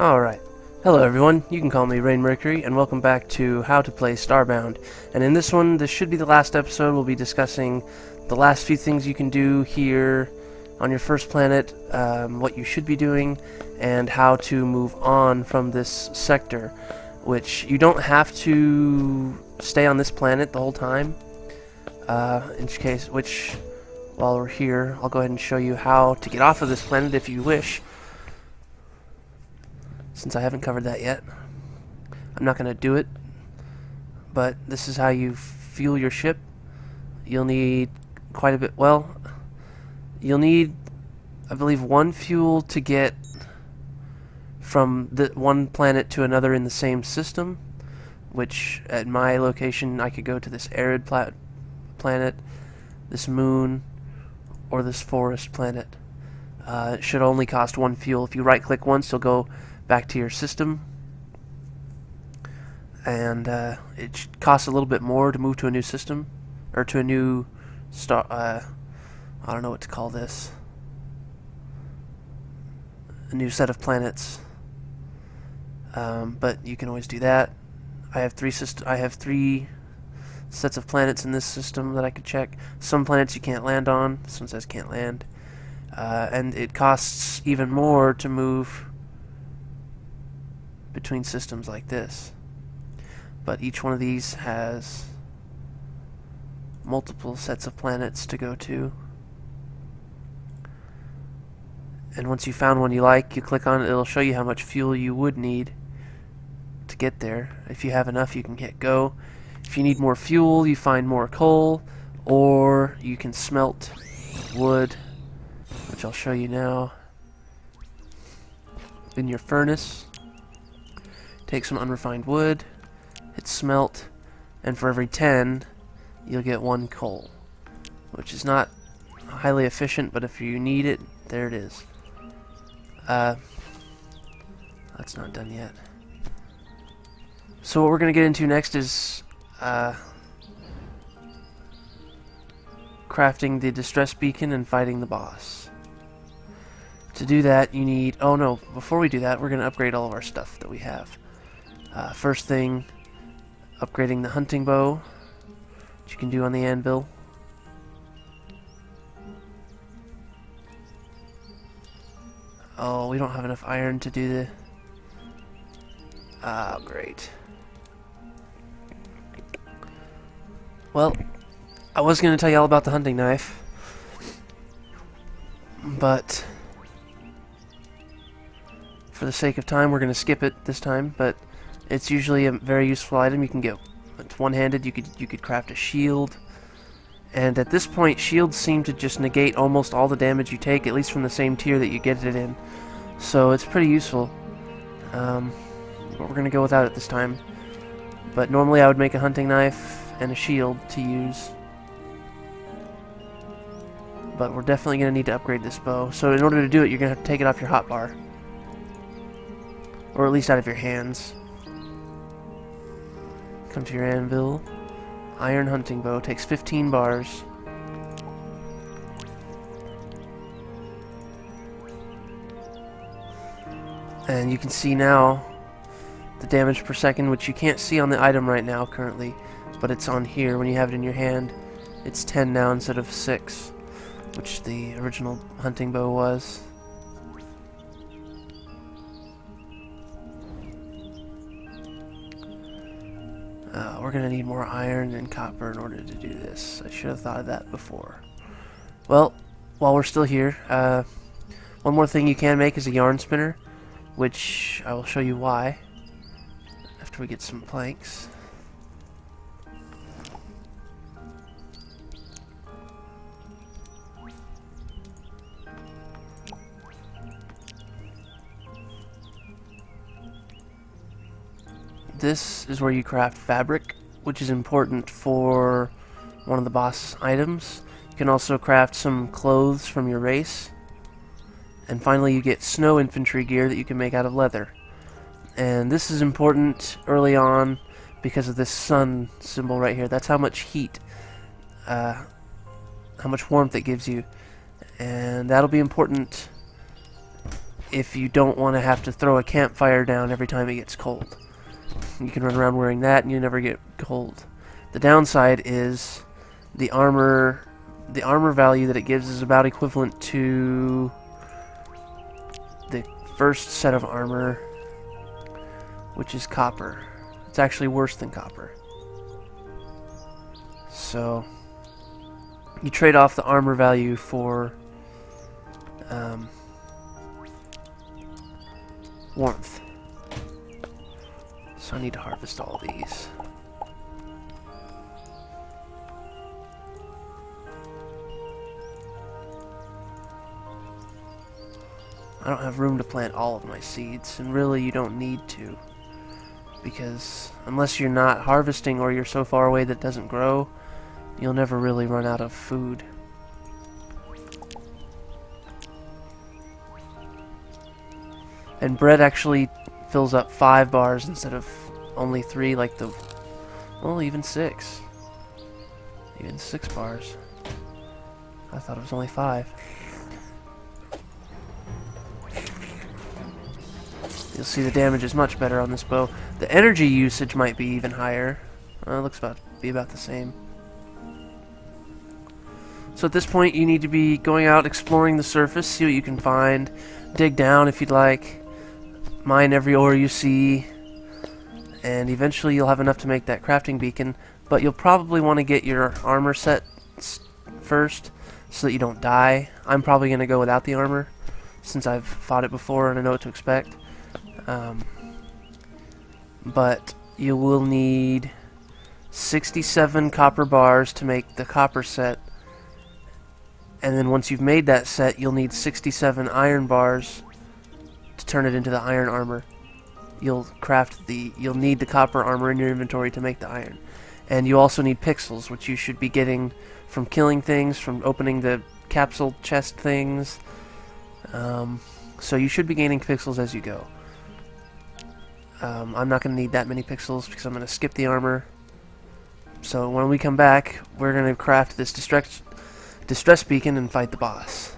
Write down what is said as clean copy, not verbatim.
Alright. Hello everyone, you can call me Rain Mercury, and welcome back to How to Play Starbound. And in this one, this should be the last episode, we'll be discussing the last few things you can do here on your first planet, what you should be doing, and how to move on from this sector, which you don't have to stay on this planet the whole time. While we're here, I'll go ahead and show you how to get off of this planet if you wish, since I haven't covered that yet. I'm not going to do it, but this is how you fuel your ship. You'll need quite a bit. Well, you'll need, I believe, one fuel to get from the one planet to another in the same system, which at my location I could go to this arid planet, this moon, or this forest planet. It should only cost one fuel. If you right click once, you'll go back to your system, and it costs a little bit more to move to a new system, or to a new star. I don't know what to call this. A new set of planets. But you can always do that. I have three sets of planets in this system that I could check. Some planets you can't land on. This one says can't land, and it costs even more to move between systems like this. But each one of these has multiple sets of planets to go to. And once you found one you like, you click on it, it'll show you how much fuel you would need to get there. If you have enough, you can hit go. If you need more fuel, you find more coal, or you can smelt wood, which I'll show you now, in your furnace. Take some unrefined wood, hit smelt, and for every 10 you'll get 1 coal, which is not highly efficient, but if you need it, there it is. That's not done yet. So what we're going to get into next is crafting the distress beacon and fighting the boss. To do that you need... oh no, before we do that we're going to upgrade all of our stuff that we have. First thing, upgrading the hunting bow, which you can do on the anvil. Oh, we don't have enough iron to do the... oh, great. Well, I was going to tell you all about the hunting knife, but for the sake of time we're going to skip it this time, but it's usually a very useful item. You can get, it's one-handed, you could craft a shield, and at this point shields seem to just negate almost all the damage you take, at least from the same tier that you get it in. So it's pretty useful. But we're going to go without it this time. But normally I would make a hunting knife and a shield to use. But we're definitely going to need to upgrade this bow. So in order to do it, you're going to have to take it off your hotbar. Or at least out of your hands. Come to your anvil. Iron hunting bow takes 15 bars. And you can see now the damage per second, which you can't see on the item right now currently, but it's on here when you have it in your hand. It's 10 now instead of 6, which the original hunting bow was. We're going to need more iron and copper in order to do this. I should have thought of that before. Well, while we're still here, one more thing you can make is a yarn spinner, which I will show you why after we get some planks. This is where you craft fabric, which is important for one of the boss items. You can also craft some clothes from your race. And finally you get snow infantry gear that you can make out of leather. And this is important early on because of this sun symbol right here. That's how much heat, how much warmth it gives you. And that'll be important if you don't want to have to throw a campfire down every time it gets cold. You can run around wearing that and you never get cold. The downside is the armor value that it gives is about equivalent to the first set of armor, which is copper. It's actually worse than copper. So you trade off the armor value for warmth. So I need to harvest all these. I don't have room to plant all of my seeds, and really you don't need to, because unless you're not harvesting or you're so far away that it doesn't grow, you'll never really run out of food. And bread actually fills up 5 bars instead of only 3, like the... well, even 6. Even 6 bars. I thought it was only 5. You'll see the damage is much better on this bow. The energy usage might be even higher. It looks about to be about the same. So at this point you need to be going out exploring the surface, see what you can find, dig down if you'd like, mine every ore you see, and eventually you'll have enough to make that crafting beacon, but you'll probably want to get your armor set first so that you don't die. I'm probably going to go without the armor since I've fought it before and I know what to expect. But you will need 67 copper bars to make the copper set, and then once you've made that set you'll need 67 iron bars to turn it into the iron armor. You'll need the copper armor in your inventory to make the iron, and you also need pixels, which you should be getting from killing things, from opening the capsule chest things. So you should be gaining pixels as you go. I'm not going to need that many pixels because I'm going to skip the armor. So when we come back, we're going to craft this distress beacon and fight the boss.